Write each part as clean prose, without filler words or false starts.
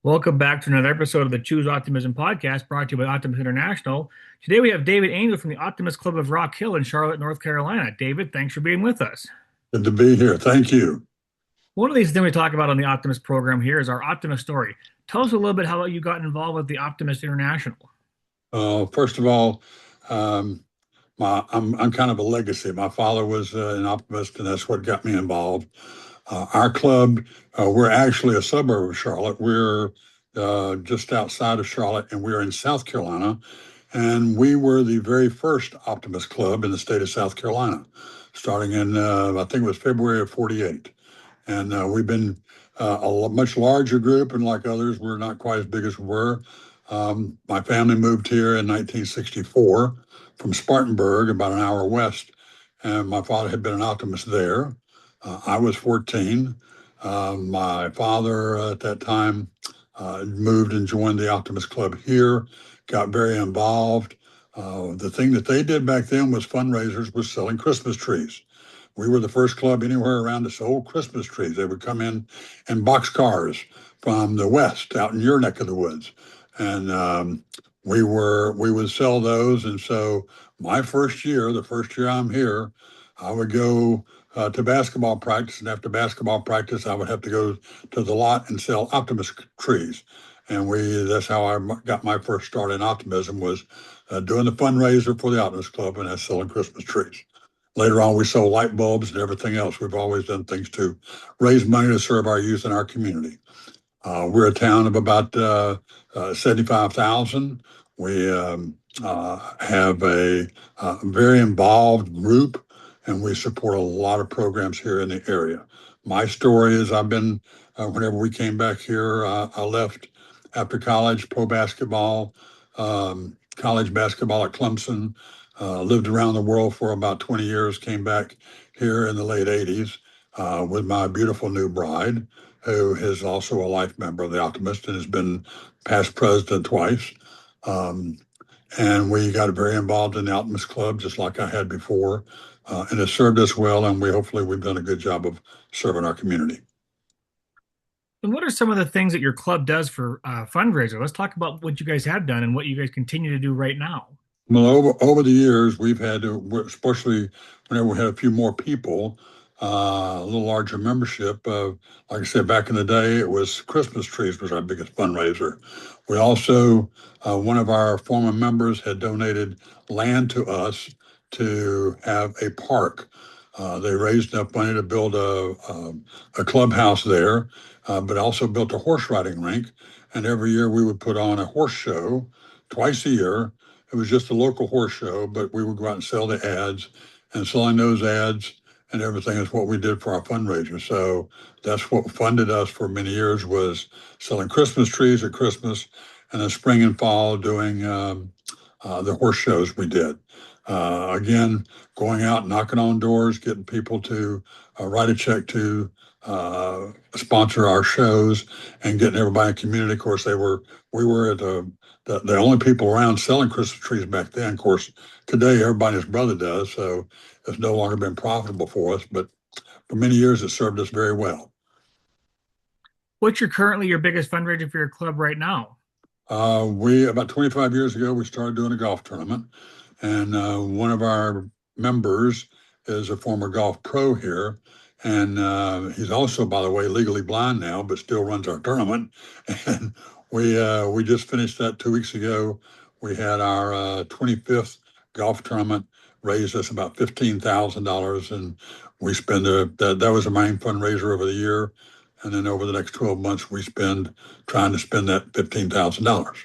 Welcome back to another episode of the Choose Optimism podcast brought to you by Optimist International. Today we have David Angel from the Optimist Club of Rock Hill in Charlotte, North Carolina. David, thanks for being with us. Good to be here. Thank you. One of these things we talk about on the Optimist program here is our Optimist story. Tell us a little bit how you got involved with the Optimist International. First of all, um, I'm kind of a legacy. My father was an optimist, and that's what got me involved. Our club, we're actually a suburb of Charlotte. We're just outside of Charlotte, and we're in South Carolina. And we were the very first Optimist club in the state of South Carolina, starting in, I think it was February of 48. And we've been much larger group, and like others, we're not quite as big as we were. My family moved here in 1964 from Spartanburg, about an hour west, and my father had been an optimist there. I was 14. My father at that time moved and joined the Optimist Club here, got very involved. The thing that they did back then was fundraisers, was selling Christmas trees. We were the first club anywhere around to sell Christmas trees. They would come in boxcars from the west, out in your neck of the woods, and we would sell those. And so my first year, the first year I'm here, I would go to basketball practice, and after basketball practice, I would have to go to the lot and sell optimist trees. And that's how I got my first start in optimism, was doing the fundraiser for the Optimist Club, and that's selling Christmas trees. Later on, we sold light bulbs and everything else. We've always done things to raise money to serve our youth and our community. We're a town of about 75,000. We have a very involved group, and we support a lot of programs here in the area. My story is whenever we came back here, I left after college, pro basketball, college basketball at Clemson, lived around the world for about 20 years, came back here in the late 80s with my beautiful new bride, who is also a life member of the Optimist and has been past president twice. Um, and we got very involved in the Optimist Club, just like I had before. And it served us well, and we've done a good job of serving our community. And what are some of the things that your club does for fundraiser? Let's talk about what you guys have done and what you guys continue to do right now. Well, over the years, we've had to, especially whenever we had a few more people, a little larger membership. Like I said, back in the day, it was Christmas trees was our biggest fundraiser. We also, one of our former members had donated land to us to have a park. They raised enough money to build a clubhouse there, but also built a horse riding rink. And every year we would put on a horse show twice a year. It was just a local horse show, but we would go out and sell the ads, and selling those ads and everything is what we did for our fundraiser. So that's what funded us for many years, was selling Christmas trees at Christmas, and then spring and fall doing the horse shows we did. Again, going out, knocking on doors, getting people to write a check to sponsor our shows, and getting everybody in the community. Of course, we were at the only people around selling Christmas trees back then. Of course, today everybody and his brother does, so it's no longer been profitable for us. But for many years, it served us very well. What's your biggest fundraiser for your club right now? We About 25 years ago, we started doing a golf tournament, and one of our members is a former golf pro here, and he's also, by the way, legally blind now, but still runs our tournament. And we just finished that 2 weeks ago. We had our 25th golf tournament, raised us about $15,000, and we spend that was the main fundraiser over the year. And then over the next 12 months, we spend trying to spend that $15,000.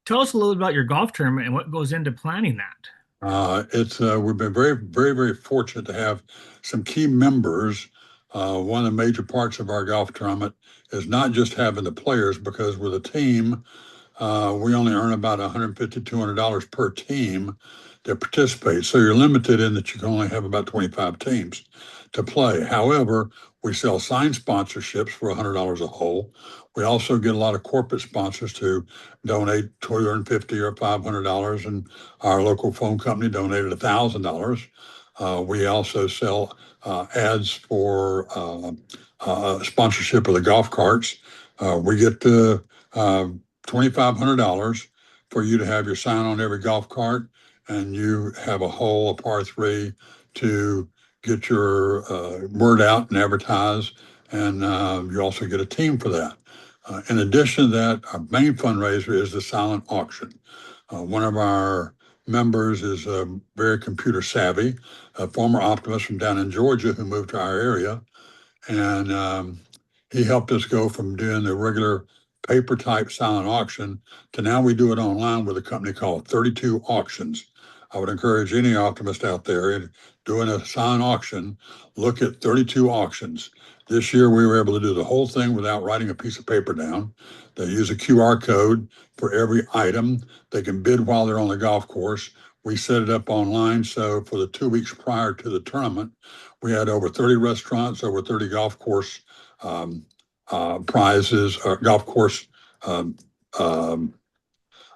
Tell us a little about your golf tournament and what goes into planning that. It's We've been very, very, very fortunate to have some key members. One of the major parts of our golf tournament is not just having the players, because with a team, we only earn about $150, $200 per team that participates. So you're limited in that you can only have about 25 teams to play. However, we sell signed sponsorships for $100 a hole. We also get a lot of corporate sponsors to donate $250 or $500, and our local phone company donated $1,000. We also sell ads for sponsorship of the golf carts. We get $2,500 for you to have your sign on every golf cart, and you have a hole, a par three, to get your word out and advertise. And you also get a team for that. In addition to that, our main fundraiser is the silent auction. One of our members is very computer savvy, a former optimist from down in Georgia who moved to our area, and he helped us go from doing the regular paper type silent auction to now we do it online with a company called 32 Auctions. I would encourage any optimist out there in doing a silent auction, look at 32 auctions. This year we were able to do the whole thing without writing a piece of paper down. They use a QR code for every item. They can bid while they're on the golf course. We set it up online, so for the 2 weeks prior to the tournament, we had over 30 restaurants, over 30 golf course um, prizes, or golf course um, um,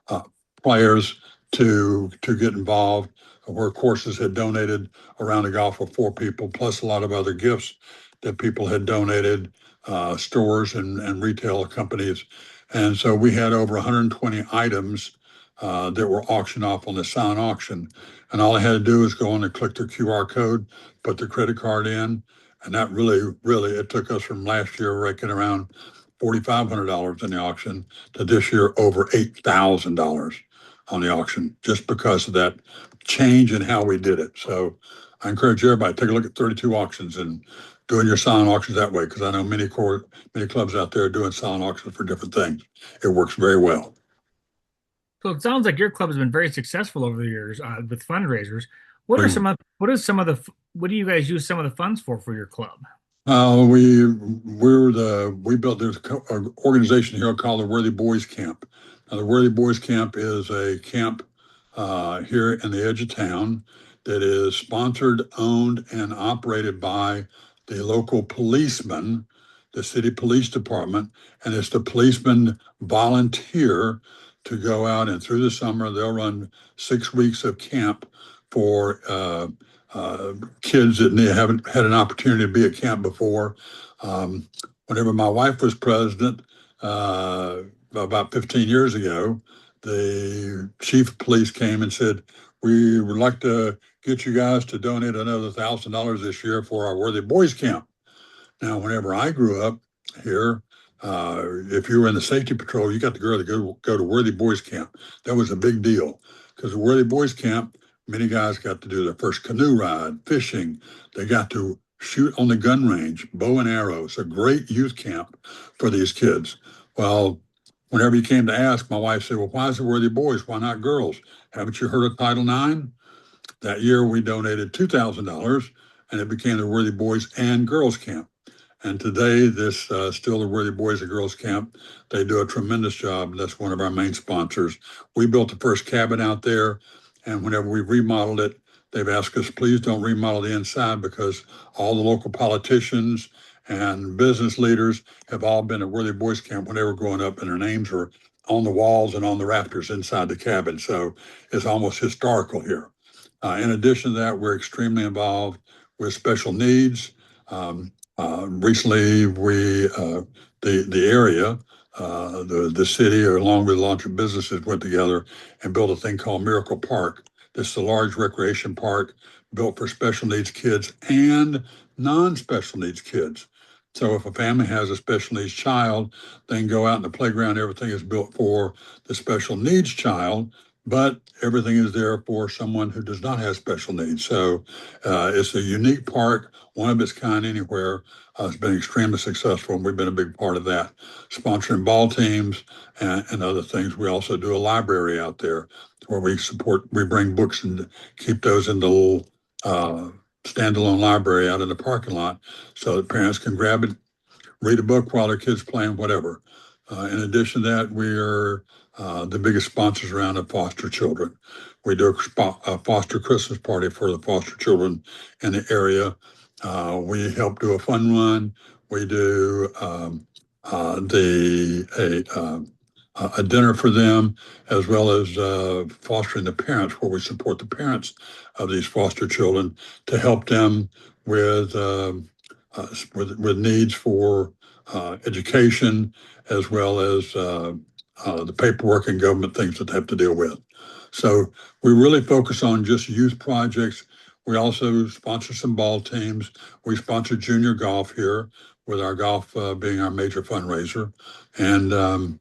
uh, players to get involved, where courses had donated around the golf for four people, plus a lot of other gifts that people had donated, stores and retail companies. And so we had over 120 items that were auctioned off on the silent auction. And all I had to do was go on and click their QR code, put the credit card in. And that really, it took us from last year raking around $4,500 in the auction to this year over $8,000 on the auction, just because of that change in how we did it. So I encourage everybody to take a look at 32 auctions and doing your silent auctions that way, because I know many clubs out there are doing silent auctions for different things. It works very well. So it sounds like your club has been very successful over the years with fundraisers. Extremely. What do you guys use some of the funds for your club? We built this organization here called the Worthy Boys Camp. Now, the Worthy Boys Camp is a camp here in the edge of town that is sponsored, owned, and operated by the local policeman, the city police department, and it's the policemen volunteer to go out, and through the summer they'll run 6 weeks of camp for uh, kids that haven't had an opportunity to be at camp before. Um, Whenever my wife was president, about 15 years ago, the chief of police came and said, "We would like to get you guys to donate another $1,000 this year for our Worthy Boys Camp." Now, whenever I grew up here, if you were in the safety patrol, you got the girl to go to Worthy Boys Camp. That was a big deal, because the Worthy Boys Camp, many guys got to do their first canoe ride, fishing. They got to shoot on the gun range, bow and arrow. It's a great youth camp for these kids. Well, whenever you came to ask, my wife said, "Well, why is it Worthy Boys? Why not girls? Haven't you heard of Title IX?" That year, we donated $2,000, and it became the Worthy Boys and Girls Camp. And today, this still the Worthy Boys and Girls Camp. They do a tremendous job. That's one of our main sponsors. We built the first cabin out there, and whenever we remodeled it, they've asked us, please don't remodel the inside, because all the local politicians and business leaders have all been at Worthy Boys Camp when they were growing up, and their names were on the walls and on the rafters inside the cabin. So it's almost historical here. In addition to that, we're extremely involved with special needs. Um, Recently, the area, the city, along with a bunch of businesses, went together and built a thing called Miracle Park. This is a large recreation park built for special needs kids and non-special needs kids. So if a family has a special needs child, they can go out in the playground. Everything is built for the special needs child, but everything is there for someone who does not have special needs. So it's a unique park, one of its kind anywhere. It's been extremely successful, and we've been a big part of that, sponsoring ball teams and other things. We also do a library out there where we bring books and keep those in the little standalone library out in the parking lot, so that parents can grab it, read a book while their kids playing, whatever. In addition to that, we are the biggest sponsors around of foster children. We do a foster Christmas party for the foster children in the area. We help do a fun run. We do a dinner for them, as well as fostering the parents, where we support the parents of these foster children to help them with uh, with needs for education, as well as the paperwork and government things that they have to deal with. So we really focus on just youth projects. We also sponsor some ball teams. We sponsor junior golf here, with our golf being our major fundraiser. And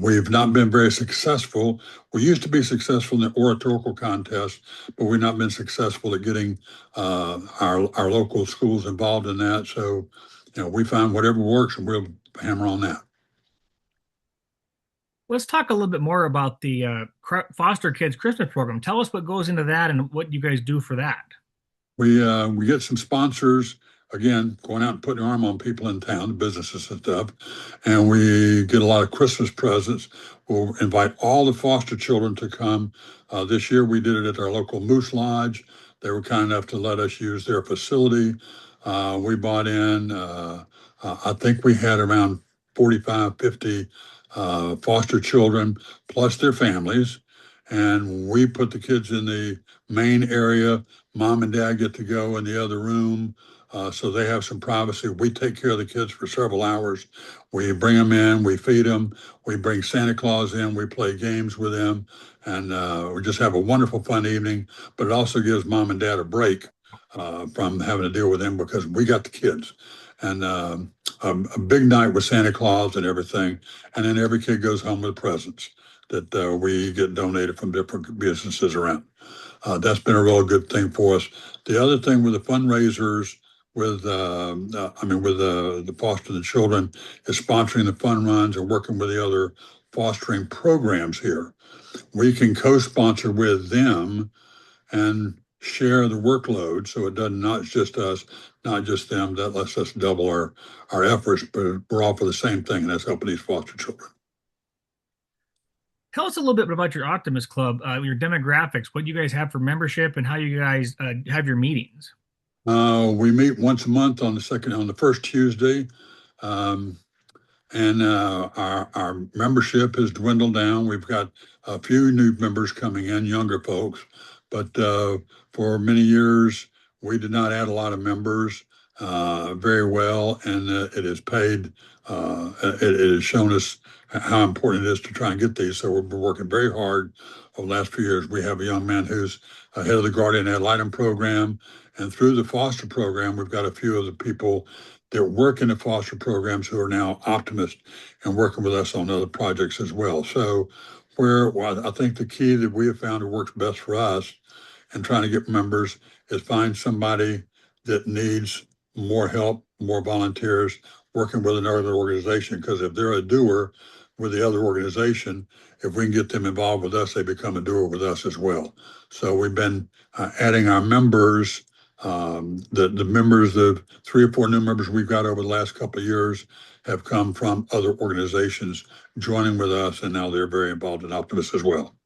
we've not been very successful. We used to be successful in the oratorical contest, but we've not been successful at getting our local schools involved in that. So, we find whatever works and we'll hammer on that. Let's talk a little bit more about the foster kids Christmas program. Tell us what goes into that and what you guys do for that. We get some sponsors, again, going out and putting an arm on people in town, the businesses and stuff, and we get a lot of Christmas presents. We'll invite all the foster children to come. This year we did it at our local Moose Lodge. They were kind enough to let us use their facility. We bought in, I think we had around 45, 50 foster children plus their families. And we put the kids in the main area. Mom and dad get to go in the other room, so they have some privacy. We take care of the kids for several hours. We bring them in, we feed them, we bring Santa Claus in, we play games with them, and we just have a wonderful, fun evening. But it also gives mom and dad a break from having to deal with them because we got the kids. And a big night with Santa Claus and everything. And then every kid goes home with presents that we get donated from different businesses around. That's been a real good thing for us. The other thing with the fundraisers, with the fostering the children, is sponsoring the fun runs and working with the other fostering programs here. We can co-sponsor with them and share the workload, so it doesn't not just us, not just them. That lets us double our efforts, but we're all for the same thing, and that's helping these foster children. Tell us a little bit about your Optimist Club, your demographics, what you guys have for membership, and how you guys have your meetings. We meet once a month on the first Tuesday. Um, and our membership has dwindled down. We've got a few new members coming in, younger folks, but for many years we did not add a lot of members very well, and it has paid. It has shown us how important it is to try and get these. So we're working very hard over the last few years. We have a young man who's head of the Guardian Ad Litem program, and through the foster program, we've got a few of the people that work in the foster programs who are now optimists and working with us on other projects as well. So I think the key that we have found that works best for us and trying to get members is find somebody that needs more help, more volunteers working with another organization. Because if they're a doer with the other organization, if we can get them involved with us, they become a doer with us as well. So we've been adding our members. The members, the 3 or 4 new members we've got over the last couple of years have come from other organizations joining with us, and now they're very involved in Optimus as well.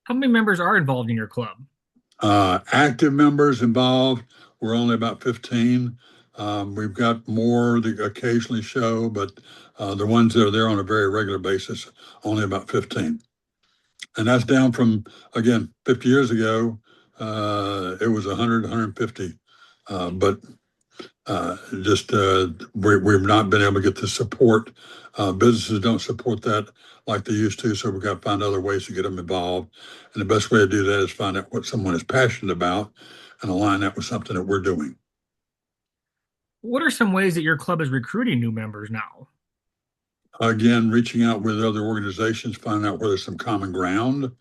How many members are involved in your club? Active members involved, we're only about 15. We've got more that occasionally show, but the ones that are there on a very regular basis, only about 15. And that's down from, again, 50 years ago, it was 100, 150. But just we've not been able to get the support. Businesses don't support that like they used to, so we've got to find other ways to get them involved. And the best way to do that is find out what someone is passionate about and align that with something that we're doing. What are some ways that your club is recruiting new members now? Again, reaching out with other organizations, finding out where there's some common ground.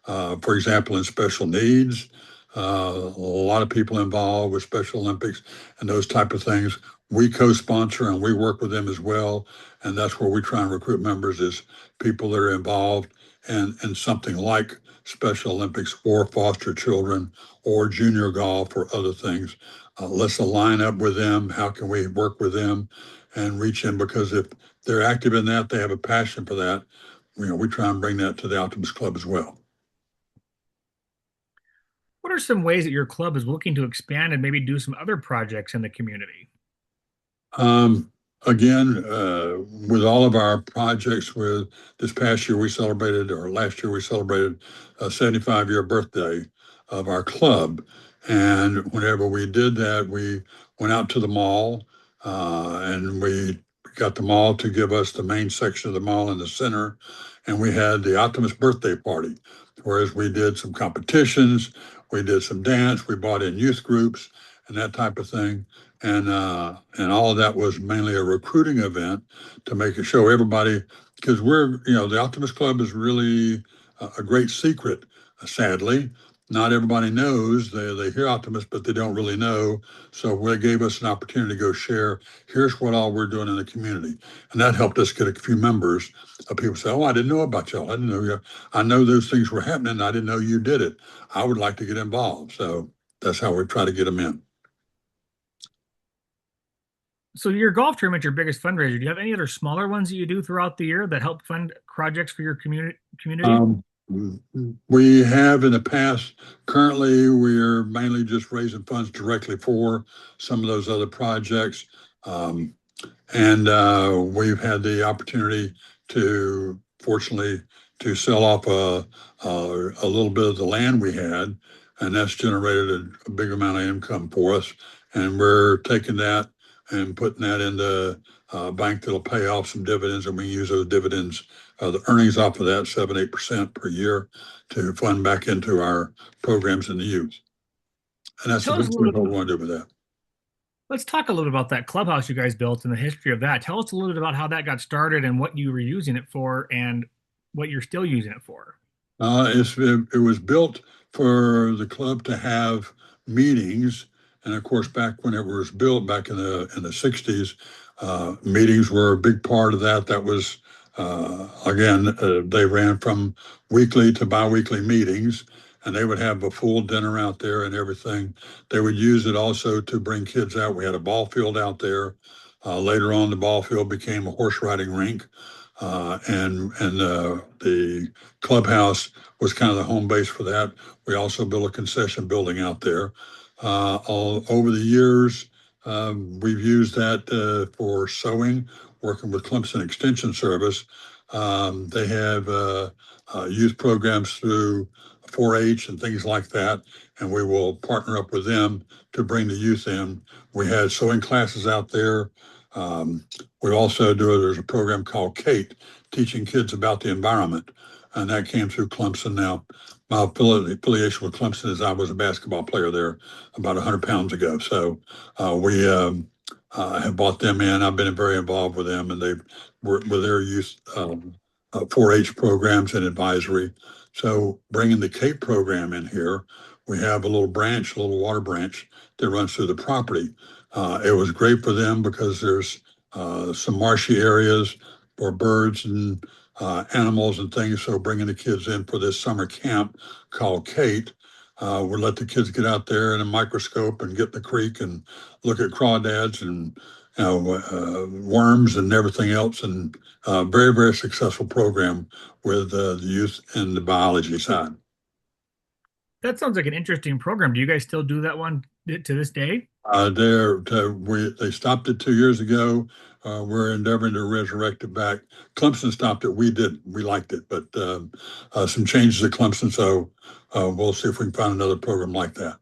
For example, in special needs, a lot of people involved with Special Olympics and those type of things. We co-sponsor and we work with them as well, and that's where we try and recruit members is people that are involved in something like Special Olympics or foster children or junior golf or other things. Let's align up with them. How can we work with them and reach in? Because if they're active in that, they have a passion for that. We try and bring that to the Optimist Club as well. What are some ways that your club is looking to expand and maybe do some other projects in the community? Um, Again, with all of our projects, with this past year we celebrated, or last year we celebrated a 75-year birthday of our club. And whenever we did that, we went out to the mall. and we got the mall to give us the main section of the mall in the center, and we had the Optimist birthday party, whereas we did some competitions, we did some dance, we brought in youth groups and that type of thing, and all of that was mainly a recruiting event to make it show everybody because the Optimist Club is really a great secret. Sadly, not everybody knows. They hear Optimist, but they don't really know. So it gave us an opportunity to go share. Here's what all we're doing in the community, and that helped us get a few members of people say, "Oh, I didn't know about y'all. I didn't know you. I know those things were happening. I didn't know you did it. I would like to get involved." So that's how we try to get them in. So your golf tournament's your biggest fundraiser. Do you have any other smaller ones that you do throughout the year that help fund projects for your community? Um, we have in the past. Currently, we're mainly just raising funds directly for some of those other projects. Um, and we've had the opportunity to, fortunately, to sell off a little bit of the land we had, and that's generated a big amount of income for us. And we're taking that and putting that in the bank that'll pay off some dividends, and we use those dividends, the earnings off of that, 7-8% per year, to fund back into our programs in the youth. And that's Tell us a little eventually bit what we about, want to do with that. let's talk a little bit about that clubhouse you guys built and the history of that. Tell us a little bit about how that got started and what you were using it for and what you're still using it for. It was built for the club to have meetings, and of course, back when it was built, back in the '60s, meetings were a big part of that. That was again, they ran from weekly to biweekly meetings, and they would have a full dinner out there and everything. They would use it also to bring kids out. We had a ball field out there. Later on, the ball field became a horse riding rink, and the clubhouse was kind of the home base for that. We also built a concession building out there. All over the years, we've used that for sewing, working with Clemson Extension Service. They have youth programs through 4-H and things like that, and we will partner up with them to bring the youth in. We had sewing classes out there. Um, we also there's a program called Kate, teaching kids about the environment, and that came through Clemson. Now, my affiliation with Clemson is I was a basketball player there about 100 pounds ago. So we have brought them in. I've been very involved with them, and they've worked with their youth 4-H programs and advisory. So bringing the Kate program in here, we have a little branch, a little water branch that runs through the property. It was great for them because there's some marshy areas for birds and animals and things. So bringing the kids in for this summer camp called Kate, we let the kids get out there in a microscope and get in the creek and look at crawdads and worms and everything else. And very, very successful program with the youth and the biology side. That sounds like an interesting program. Do you guys still do that one to this day? They stopped it 2 years ago. We're endeavoring to resurrect it back. Clemson stopped it. We didn't. We liked it, but some changes at Clemson. So we'll see if we can find another program like that.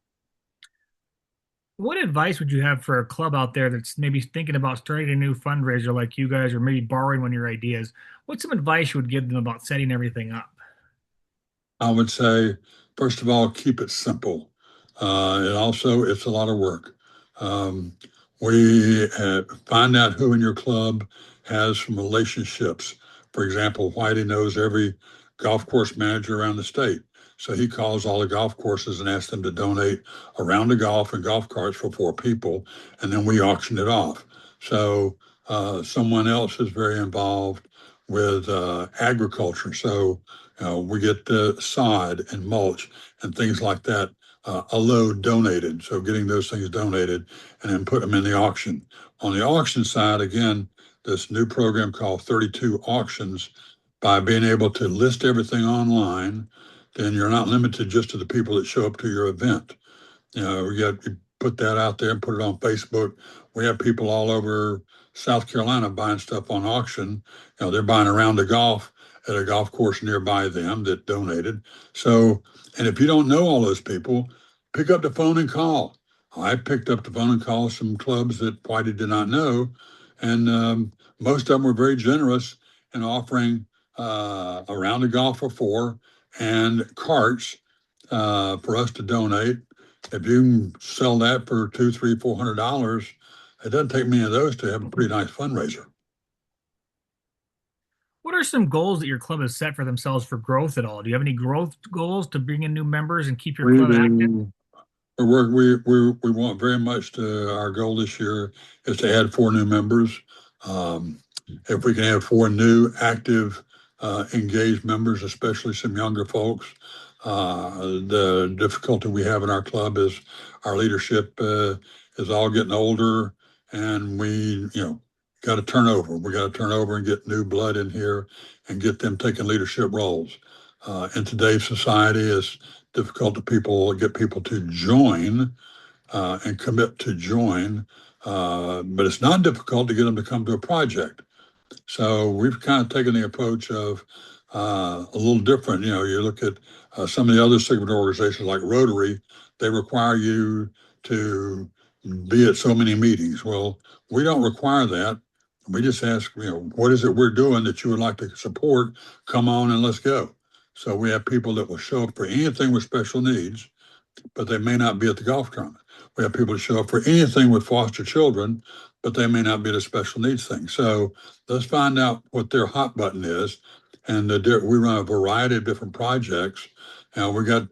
What advice would you have for a club out there that's maybe thinking about starting a new fundraiser like you guys, or maybe borrowing one of your ideas? What's some advice you would give them about setting everything up? I would say, first of all, keep it simple. And also, it's a lot of work. Um, we find out who in your club has some relationships. For example, Whitey knows every golf course manager around the state. So he calls all the golf courses and asks them to donate a round of golf and golf carts for 4 people, and then we auction it off. So someone else is very involved with agriculture. So we get sod and mulch and things like that, a load donated. So getting those things donated and then put them in the auction. On the auction side, again, this new program called 32 Auctions, by being able to list everything online, then you're not limited just to the people that show up to your event. You put that out there and put it on Facebook. We have people all over South Carolina buying stuff on auction. They're buying a round of golf at a golf course nearby them that donated. So, and if you don't know all those people, pick up the phone and call. I picked up the phone and called some clubs that Whitey did not know, and most of them were very generous in offering a round of golf for four and carts for us to donate. If you can sell that for two, three, $400, it doesn't take many of those to have a pretty nice fundraiser. What are some goals that your club has set for themselves for growth at all? Do you have any growth goals to bring in new members and keep your We club active? do. We want very much to, our goal this year is to add four new members. Um, if we can have four new active, engaged members, especially some younger folks, the difficulty we have in our club is our leadership is all getting older, and got to turn over. We got to turn over and get new blood in here and get them taking leadership roles. In today's society, it's difficult to get people to join and commit to join, but it's not difficult to get them to come to a project. So we've kind of taken the approach of a little different. You look at some of the other signature organizations like Rotary, they require you to be at so many meetings. Well, we don't require that. We just ask, what is it we're doing that you would like to support? Come on and let's go. So we have people that will show up for anything with special needs, but they may not be at the golf tournament. We have people that show up for anything with foster children, but they may not be at a special needs thing. So let's find out what their hot button is, and we run a variety of different projects. And we got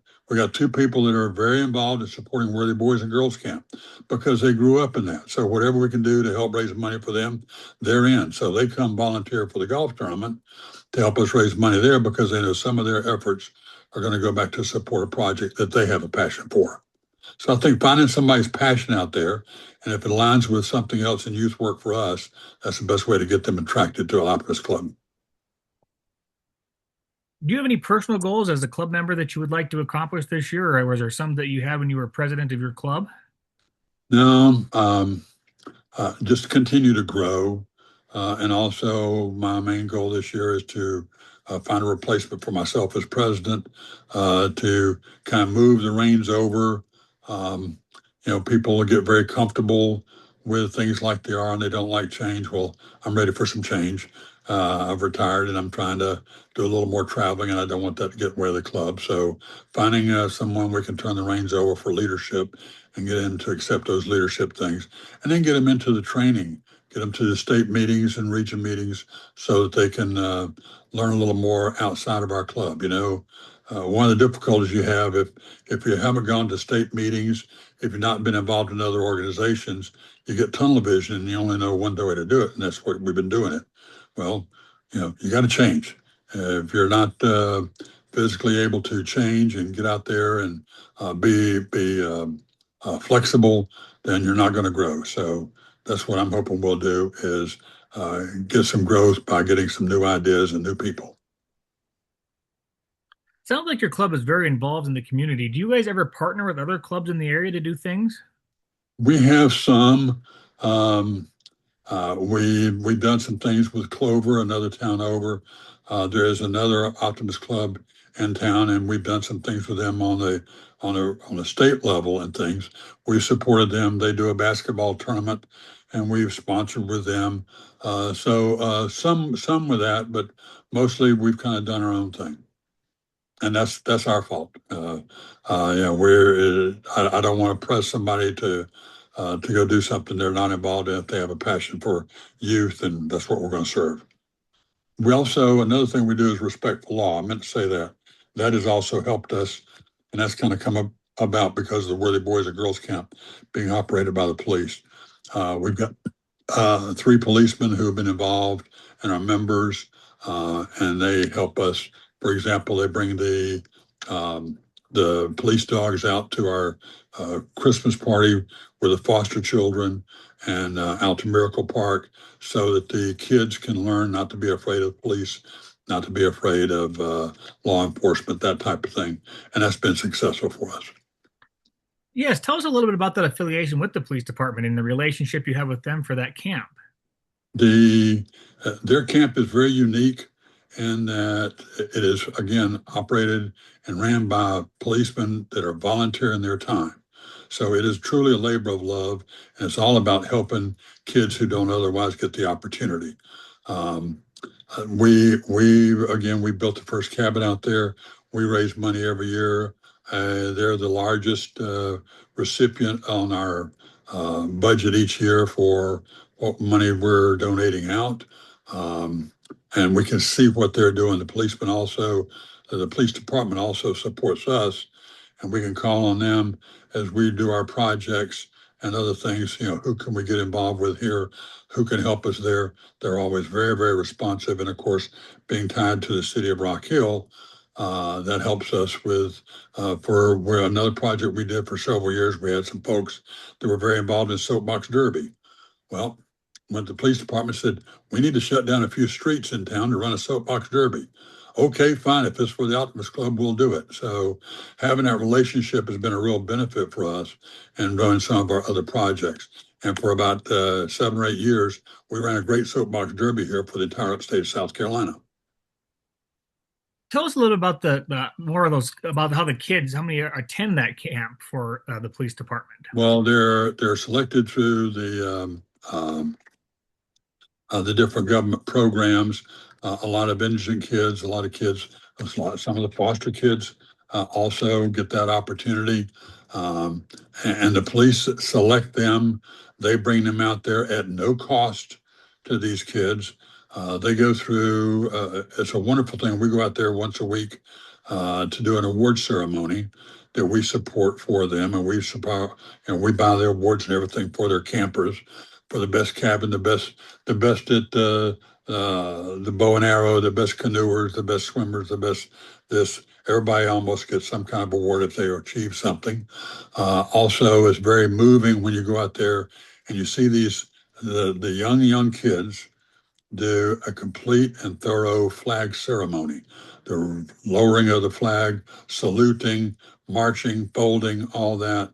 two people that are very involved in supporting Worthy Boys and Girls Camp because they grew up in that. So whatever we can do to help raise money for them, they're in. So they come volunteer for the golf tournament to help us raise money there because they know some of their efforts are going to go back to support a project that they have a passion for. So I think finding somebody's passion out there, and if it aligns with something else in youth work for us, that's the best way to get them attracted to an Optimist Club. Do you have any personal goals as a club member that you would like to accomplish this year, or was there some that you had when you were president of your club? No, just continue to grow. And also, my main goal this year is to find a replacement for myself as president, to kind of move the reins over. Um, people get very comfortable with things like they are and they don't like change. Well, I'm ready for some change. I've retired and I'm trying to do a little more traveling, and I don't want that to get in the way of the club. So, finding someone we can turn the reins over for leadership and get them to accept those leadership things, and then get them into the training, get them to the state meetings and region meetings so that they can learn a little more outside of our club. One of the difficulties you have if you haven't gone to state meetings, if you've not been involved in other organizations, you get tunnel vision and you only know one way to do it, and that's what we've been doing it. Well, you got to change. If you're not physically able to change and get out there and be flexible, then you're not going to grow. So that's what I'm hoping we'll do is get some growth by getting some new ideas and new people. Sounds like your club is very involved in the community. Do you guys ever partner with other clubs in the area to do things? We have some. Um, we've done some things with Clover, another town over. There is another Optimist Club in town, and we've done some things with them on the state level and things. We've supported them. They do a basketball tournament, and we've sponsored with them. So some with that, but mostly we've kind of done our own thing, and that's our fault. I don't want to press somebody to go do something they're not involved in if they have a passion for youth, and that's what we're going to serve. We also, another thing we do is respect the law. I meant to say that. That has also helped us, and that's kind of about because of the Worthy Boys and Girls Camp being operated by the police. We've got three policemen who have been involved and are members, and they help us. For example, they bring the police dogs out to our Christmas party with the foster children and out to Miracle Park so that the kids can learn not to be afraid of police, not to be afraid of law enforcement, that type of thing. And that's been successful for us. Yes, tell us a little bit about that affiliation with the police department and the relationship you have with them for that camp. Their camp is very unique in that it is again operated and ran by policemen that are volunteering their time. So it is truly a labor of love, and it's all about helping kids who don't otherwise get the opportunity. Um, we built the first cabin out there. We raise money every year. They're the largest recipient on our budget each year for what money we're donating out. Um, and we can see what they're doing. The police department also supports us, and we can call on them as we do our projects and other things. Who can we get involved with here? Who can help us there? They're always very, very responsive. And of course, being tied to the city of Rock Hill, that helps us with for where another project we did for several years. We had some folks that were very involved in soapbox derby. Well, when the police department said, we need to shut down a few streets in town to run a soapbox derby. Okay, fine. If it's for the Optimist Club, we'll do it. So having that relationship has been a real benefit for us and running some of our other projects. And for about 7 or 8 years, we ran a great soapbox derby here for the entire state of South Carolina. Tell us a little about the more of those about how the kids, how many attend that camp for the police department. Well, they're selected through the different government programs. A lot of indigent kids, a lot of kids, some of the foster kids also get that opportunity. Um, and the police select them. They bring them out there at no cost to these kids. They go through, it's a wonderful thing. We go out there once a week to do an award ceremony that we support for them, and we support, and we buy their awards and everything for their campers for the best cabin, the best at the bow and arrow, the best canoers, the best swimmers, the best this. Everybody almost gets some kind of award if they achieve something. Also, it's very moving when you go out there and you see the young kids do a complete and thorough flag ceremony. The lowering of the flag, saluting, marching, folding, all that.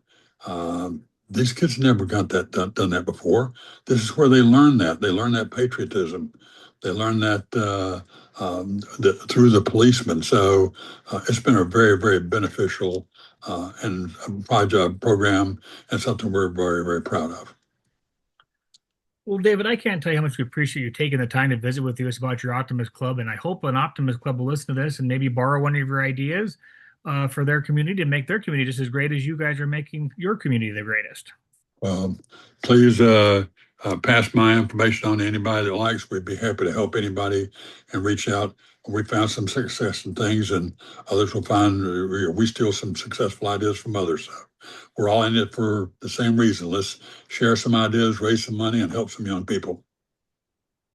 These kids never got that done that before. This is where they learn that. They learn that patriotism. They learn that through the policemen. So it's been a very, very beneficial and project program and something we're very, very proud of. Well, David, I can't tell you how much we appreciate you taking the time to visit with us about your Optimist Club, and I hope an Optimist Club will listen to this and maybe borrow one of your ideas for their community to make their community just as great as you guys are making your community the greatest. Um, Please pass my information on to anybody that likes. We'd be happy to help anybody and reach out. We found some success in things, and others will find we steal some successful ideas from others. So we're all in it for the same reason. Let's share some ideas, raise some money, and help some young people.